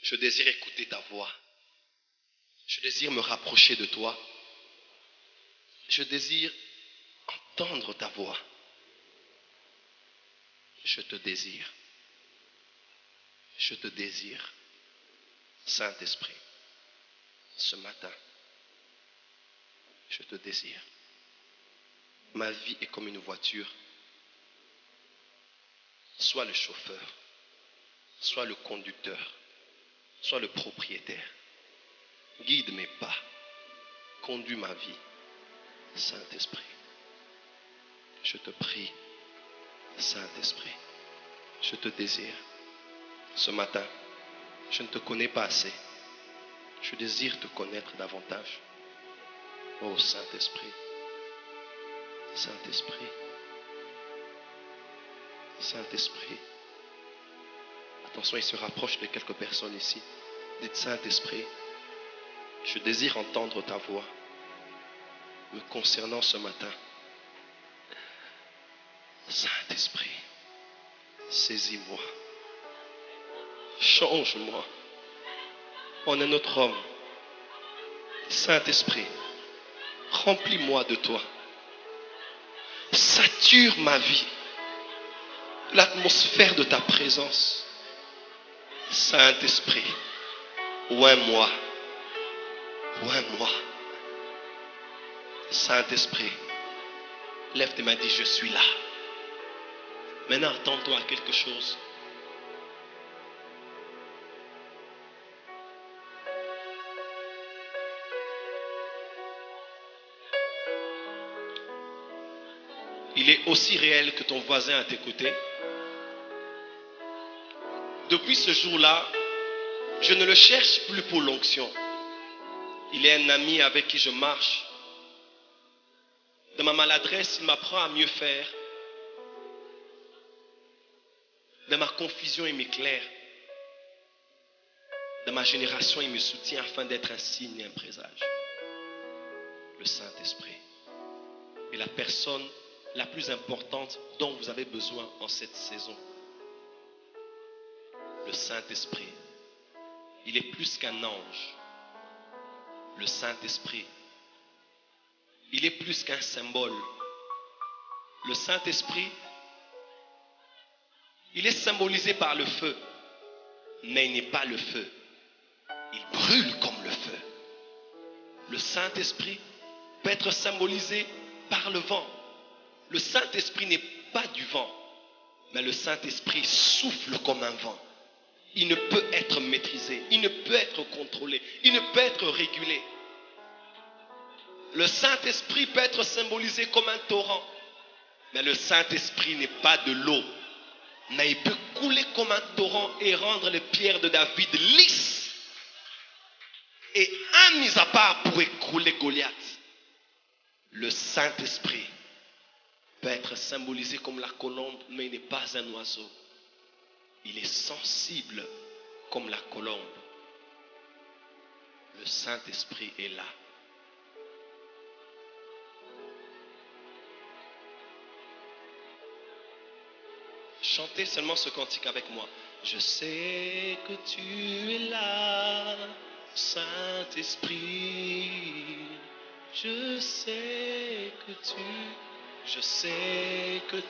Je désire écouter ta voix. Je désire me rapprocher de toi. Je désire entendre ta voix. Je te désire. Je te désire. Saint-Esprit, ce matin, je te désire. Ma vie est comme une voiture. Sois le chauffeur, sois le conducteur, sois le propriétaire. Guide mes pas, conduis ma vie. Saint-Esprit, je te prie, Saint-Esprit, je te désire. Ce matin, je ne te connais pas assez. Je désire te connaître davantage. Oh Saint-Esprit, Saint-Esprit, Saint-Esprit. Attention, il se rapproche de quelques personnes ici. Dites Saint-Esprit, je désire entendre ta voix me concernant ce matin. Saint-Esprit, saisis-moi. Change-moi en un autre homme. Saint-Esprit, remplis-moi de toi. Sature ma vie. L'atmosphère de ta présence. Saint-Esprit, oins-moi. Oins-moi. Saint-Esprit, lève tes mains et dis, je suis là. Maintenant, attends-toi à quelque chose. Il est aussi réel que ton voisin à tes côtés. Depuis ce jour-là, je ne le cherche plus pour l'onction. Il est un ami avec qui je marche. De ma maladresse, il m'apprend à mieux faire. De ma confusion, il m'éclaire. De ma génération, il me soutient afin d'être un signe et un présage. Le Saint-Esprit est la personne la plus importante dont vous avez besoin en cette saison. Le Saint-Esprit, il est plus qu'un ange. Le Saint-Esprit, il est plus qu'un symbole. Le Saint-Esprit, il est symbolisé par le feu, mais il n'est pas le feu. Il brûle comme le feu. Le Saint-Esprit peut être symbolisé par le vent. Le Saint-Esprit n'est pas du vent, mais le Saint-Esprit souffle comme un vent. Il ne peut être maîtrisé, il ne peut être contrôlé, il ne peut être régulé. Le Saint-Esprit peut être symbolisé comme un torrent, mais le Saint-Esprit n'est pas de l'eau, mais il peut couler comme un torrent et rendre les pierres de David lisses. Et un mis à part pour écrouler Goliath. Le Saint-Esprit peut être symbolisé comme la colombe, mais il n'est pas un oiseau. Il est sensible comme la colombe. Le Saint-Esprit est là. Chantez seulement ce cantique avec moi. Je sais que tu es là, Saint-Esprit. Je sais que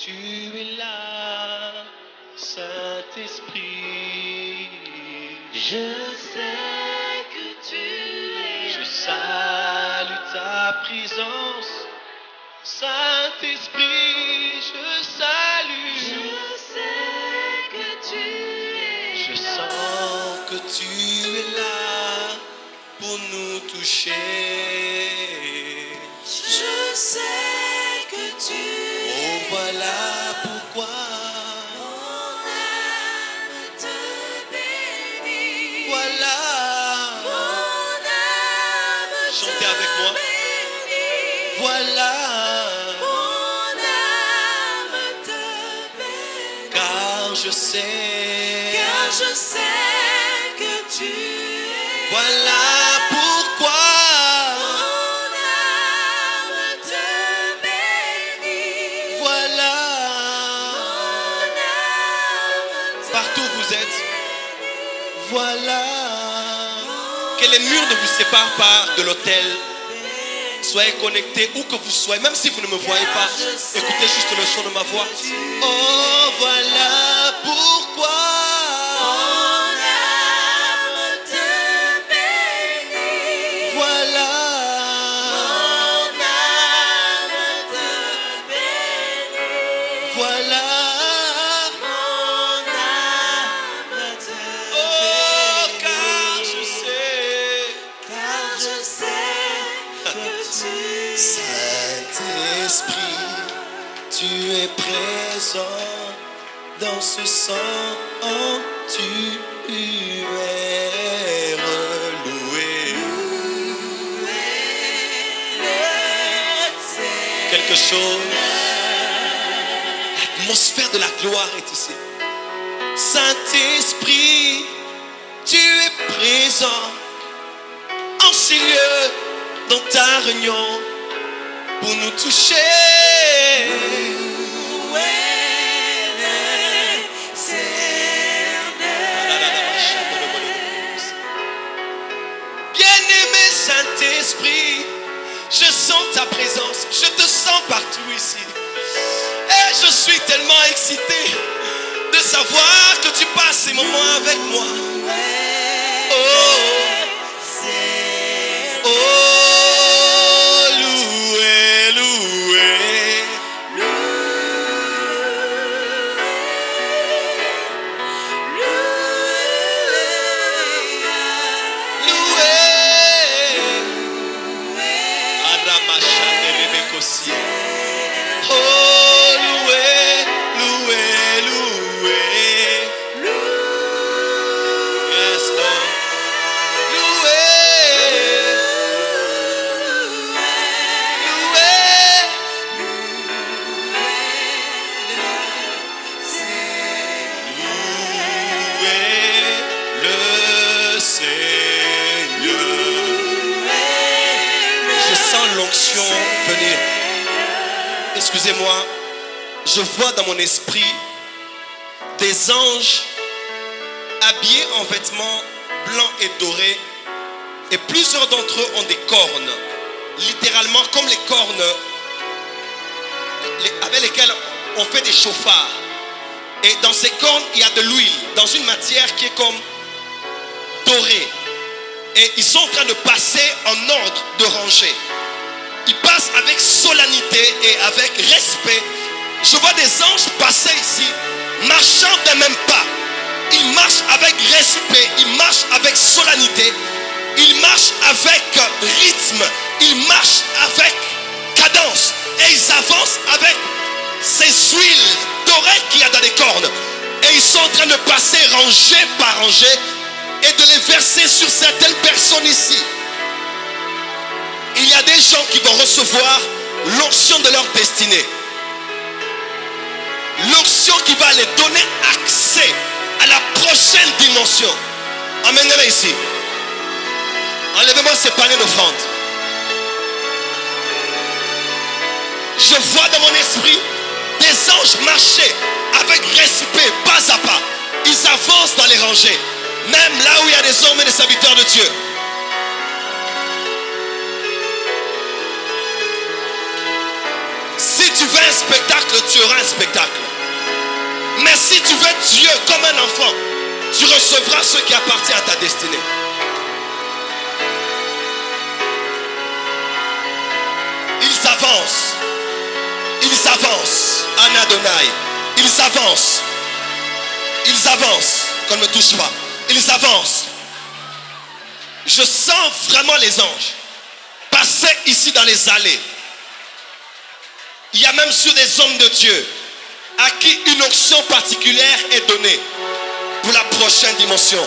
tu es là, Saint-Esprit. Je sais que tu es Je là. salue ta présence, Saint-Esprit. Je salue. Je sais que tu es Je là. sens que tu es là pour nous toucher. Je sais que tu Oh, es voilà là. pourquoi. Mon âme te bénit. Voilà. Mon âme Chantez te avec moi. bénit. Voilà. Mon âme te bénit. Car je sais. Car je sais que tu es Voilà là. pourquoi. Mon âme te bénit. Voilà. Mon âme te Partout où vous êtes. bénit. Voilà. Que les murs ne vous séparent pas de l'autel. Soyez connectés où que vous soyez, même si vous ne me voyez pas. Écoutez juste le son de ma voix. Oh, voilà pourquoi Mon âme te bénit. voilà. Mon âme te bénit. Voilà. Mon âme te Oh, bénit. car je sais. Car je sais que tu Saint-Esprit, tu es présent dans ce sanctuaire. Loué. Quelque chose. L'atmosphère de la gloire est ici. Saint-Esprit, tu es présent en ces lieux, dans ta réunion, pour nous toucher. Bien-aimé Saint-Esprit, je sens ta présence, je te sens partout ici. Et je suis tellement excité de savoir que tu passes ces moments avec moi. Oh, loué, loué. Oh, loué, loué, loué. Yes, Lord. Loué, loué. Loué le Seigneur. Je sens l'onction venir. Excusez-moi, je vois dans mon esprit des anges habillés en vêtements blancs et dorés, et plusieurs d'entre eux ont des cornes, littéralement comme les cornes avec lesquelles on fait des chauffards. Et dans ces cornes, il y a de l'huile, dans une matière qui est comme dorée. Et ils sont en train de passer en ordre de rangée. Ils passent avec solennité et avec respect. Je vois des anges passer ici, marchant d'un même pas. Ils marchent avec respect, ils marchent avec solennité, ils marchent avec rythme, ils marchent avec cadence. Et ils avancent avec ces huiles dorées qu'il y a dans les cornes. Et ils sont en train de passer rangée par rangée et de les verser sur certaines personnes ici. Il y a des gens qui vont recevoir l'onction de leur destinée. L'onction qui va les donner accès à la prochaine dimension. Amenez-les ici. Enlevez-moi ces paniers d'offrande. Je vois dans mon esprit des anges marcher avec respect, pas à pas. Ils avancent dans les rangées. Même là où il y a des hommes et des serviteurs de Dieu. Si tu veux un spectacle, tu auras un spectacle. Mais si tu veux Dieu comme un enfant, tu recevras ce qui appartient à ta destinée. Ils avancent. Ils avancent. Anadonai. Ils avancent. Ils avancent. Qu'on ne me touche pas. Ils avancent. Je sens vraiment les anges passer ici dans les allées. Il y a même sur des hommes de Dieu à qui une onction particulière est donnée pour la prochaine dimension.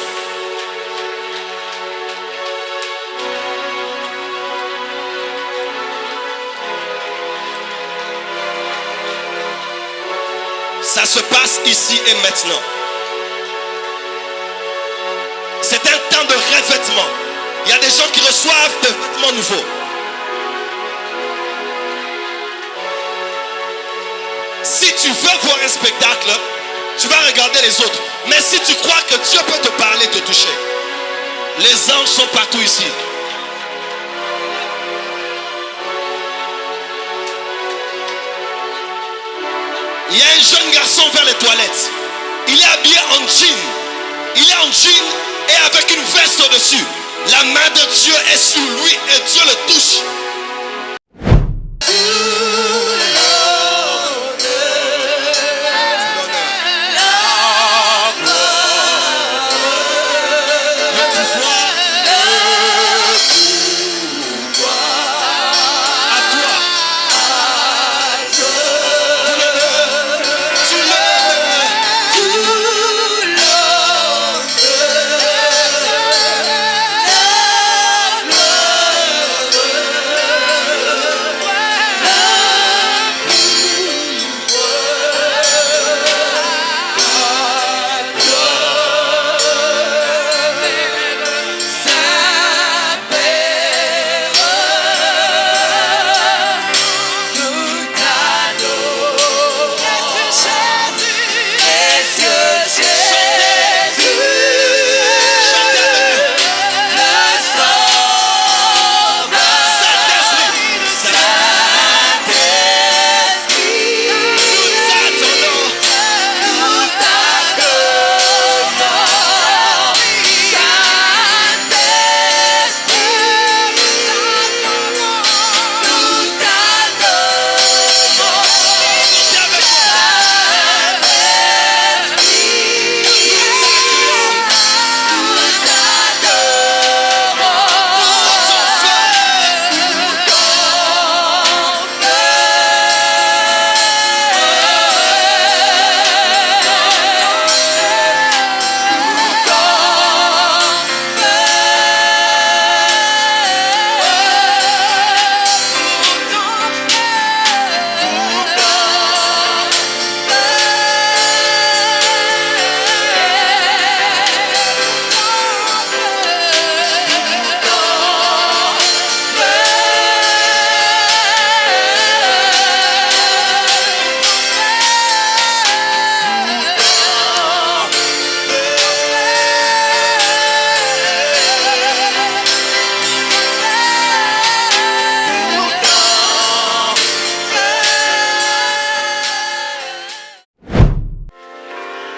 Ça se passe ici et maintenant. C'est un temps de revêtement. Il y a des gens qui reçoivent des vêtements nouveaux. Si tu veux voir un spectacle, Tu vas regarder les autres. Mais si tu crois que Dieu peut te parler, te toucher, les anges sont partout ici. Il y a un jeune garçon vers les toilettes. Il est habillé en jean. Il est en jean et avec une veste au-dessus. La main de Dieu est sur lui et Dieu le touche.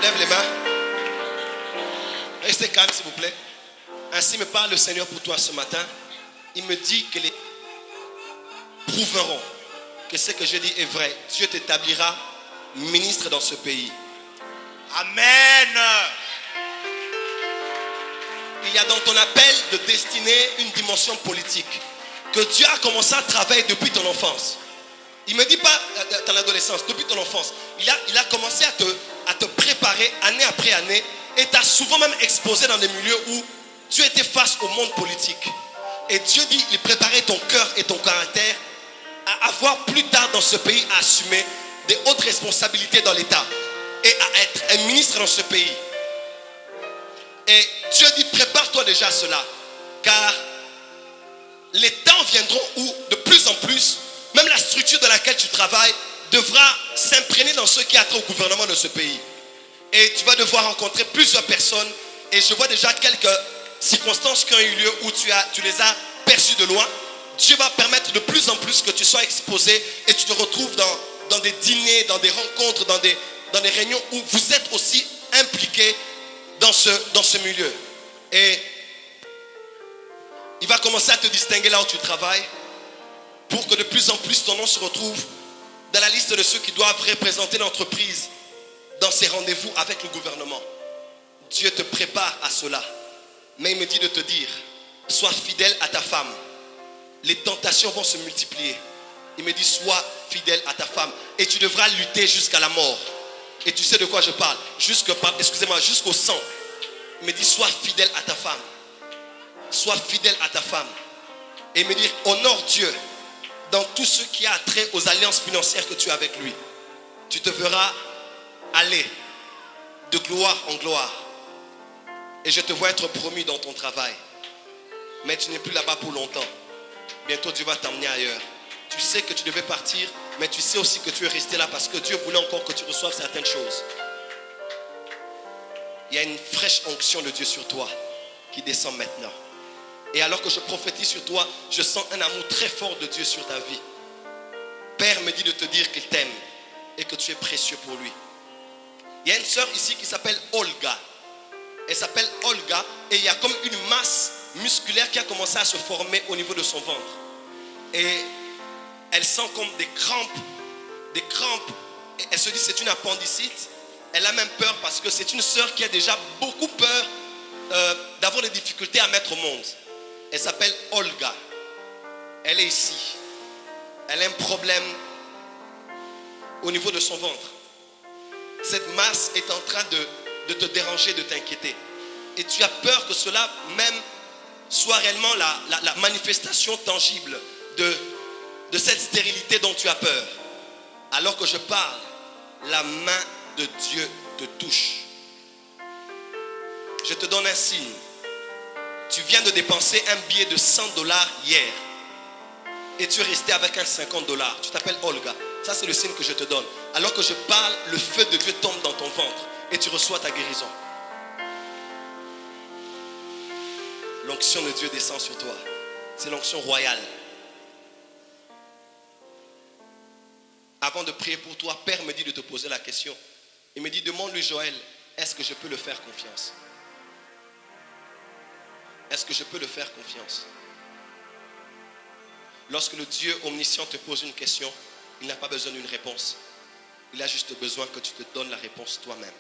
Lève les mains. Restez calme s'il vous plaît. Ainsi me parle le Seigneur pour toi ce matin. Il me dit que les prouveront que ce que je dis est vrai. Dieu t'établira ministre dans ce pays. Amen. Il y a dans ton appel de destinée une dimension politique que Dieu a commencé à travailler depuis ton enfance. Il ne me dit pas dans l'adolescence, depuis ton enfance. Il a commencé à te préparer année après année et t'a souvent même exposé dans des milieux où tu étais face au monde politique. Et Dieu dit, il préparait ton cœur et ton caractère à avoir plus tard dans ce pays à assumer des hautes responsabilités dans l'État et à être un ministre dans ce pays. Et Dieu dit, prépare-toi déjà à cela, car les temps viendront où de plus en plus, même la structure dans laquelle tu travailles devra s'imprégner dans ce qui a trait au gouvernement de ce pays. Et tu vas devoir rencontrer plusieurs personnes. Et je vois déjà quelques circonstances qui ont eu lieu où tu les as perçues de loin. Dieu va permettre de plus en plus que tu sois exposé et tu te retrouves dans des dîners, dans des rencontres, dans des réunions où vous êtes aussi impliqués dans ce milieu. Et il va commencer à te distinguer là où tu travailles pour que de plus en plus ton nom se retrouve dans la liste de ceux qui doivent représenter l'entreprise dans ces rendez-vous avec le gouvernement. Dieu te prépare à cela. Mais il me dit de te dire, sois fidèle à ta femme. Les tentations vont se multiplier. Il me dit, sois fidèle à ta femme. Et tu devras lutter jusqu'à la mort. Et tu sais de quoi je parle. Jusqu'au sang. Il me dit, sois fidèle à ta femme. Sois fidèle à ta femme. Et il me dit, honore Dieu dans tout ce qui a trait aux alliances financières que tu as avec lui. Tu te verras aller de gloire en gloire. Et je te vois être promu dans ton travail. Mais tu n'es plus là-bas pour longtemps. Bientôt Dieu va t'emmener ailleurs. Tu sais que tu devais partir, mais tu sais aussi que tu es resté là parce que Dieu voulait encore que tu reçoives certaines choses. Il y a une fraîche onction de Dieu sur toi qui descend maintenant. Et alors que je prophétise sur toi, je sens un amour très fort de Dieu sur ta vie. Père me dit de te dire qu'il t'aime et que tu es précieux pour lui. Il y a une sœur ici qui s'appelle Olga. Elle s'appelle Olga et il y a comme une masse musculaire qui a commencé à se former au niveau de son ventre. Et elle sent comme des crampes. Et elle se dit c'est une appendicite. Elle a même peur parce que c'est une sœur qui a déjà beaucoup peur d'avoir des difficultés à mettre au monde. Elle s'appelle Olga. Elle est ici. Elle a un problème au niveau de son ventre. Cette masse est en train de te déranger, de t'inquiéter. Et tu as peur que cela même soit réellement la manifestation tangible de cette stérilité dont tu as peur. Alors que je parle, la main de Dieu te touche. Je te donne un signe. Tu viens de dépenser un billet de $100 hier. Et tu es resté avec un $50. Tu t'appelles Olga. Ça c'est le signe que je te donne. Alors que je parle, le feu de Dieu tombe dans ton ventre. Et tu reçois ta guérison. L'onction de Dieu descend sur toi. C'est l'onction royale. Avant de prier pour toi, Père me dit de te poser la question. Il me dit, demande-lui Joël, est-ce que je peux le faire confiance? Est-ce que je peux le faire confiance? Lorsque le Dieu omniscient te pose une question, il n'a pas besoin d'une réponse. Il a juste besoin que tu te donnes la réponse toi-même.